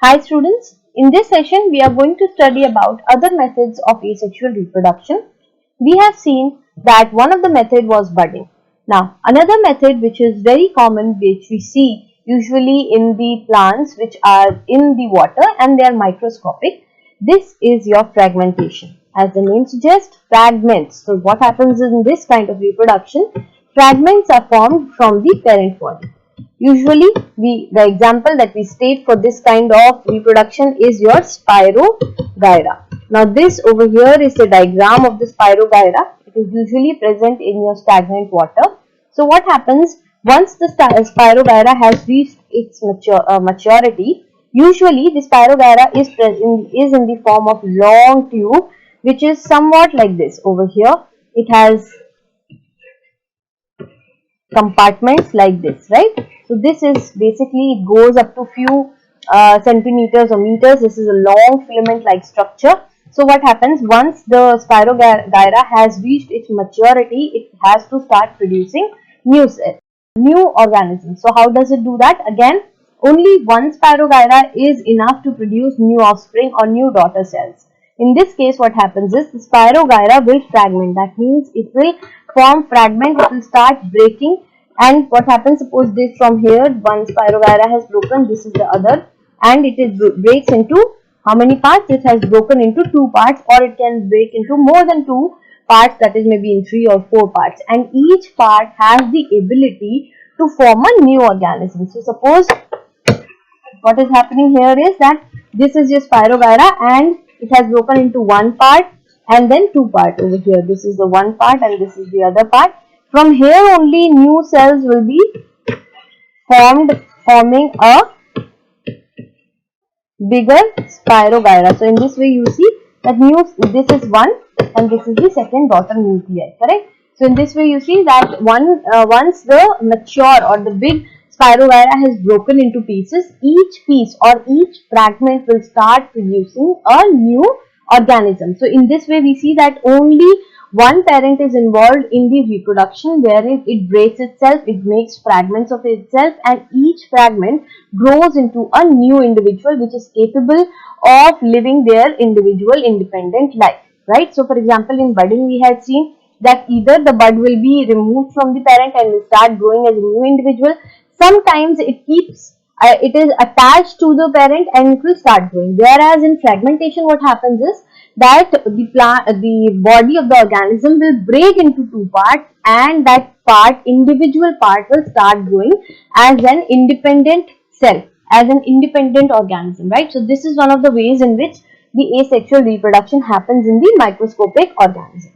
Hi students, in this session we are going to study about other methods of asexual reproduction. We have seen that one of the method was budding. Now another method which is very common, which we see usually in the plants which are in the water and they are microscopic, this is your fragmentation. As the name suggests, fragments. So what happens in this kind of reproduction? Fragments are formed from the parent body. Usually, the example that we state for this kind of reproduction is your spirogyra. Now, this over here is the diagram of the spirogyra. It is usually present in your stagnant water. So, what happens once the spirogyra has reached its maturity? Usually, the spirogyra is in the form of long tube, which is somewhat like this. Over here, it has compartments like this, right? So this is basically, it goes up to few centimeters or meters. This is a long filament like structure. So what happens once the spirogyra has reached its maturity, it has to start producing new organisms. So how does it do that? Again, only one spirogyra is enough to produce new offspring or new daughter cells. In this case, what happens is the spirogyra will fragment. That means it will form fragment, it will start breaking. And what happens, suppose this from here, one spirogyra has broken, this is the other, and it breaks into how many parts? It has broken into 2 parts, or it can break into more than 2 parts, that is maybe in 3 or 4 parts, and each part has the ability to form a new organism. So suppose what is happening here is that this is your spirogyra and it has broken into 1 part and then 2 parts over here. This is the 1 part and this is the other part. From here only new cells will be formed, forming a bigger spirogyra. So in this way you see that this is one and this is the second daughter nuclei, correct? So in this way you see that once the mature or the big spirogyra has broken into pieces, each piece or each fragment will start producing a new organism. So in this way we see that only one parent is involved in the reproduction, wherein it breaks itself, it makes fragments of itself, and each fragment grows into a new individual which is capable of living their individual independent life, right? So for example, in budding we had seen that either the bud will be removed from the parent and will start growing as a new individual. Sometimes it is attached to the parent and it will start growing. Whereas in fragmentation, what happens is that the body of the organism will break into 2 parts, and that individual part will start growing as an independent cell, as an independent organism, right? So this is one of the ways in which the asexual reproduction happens in the microscopic organism.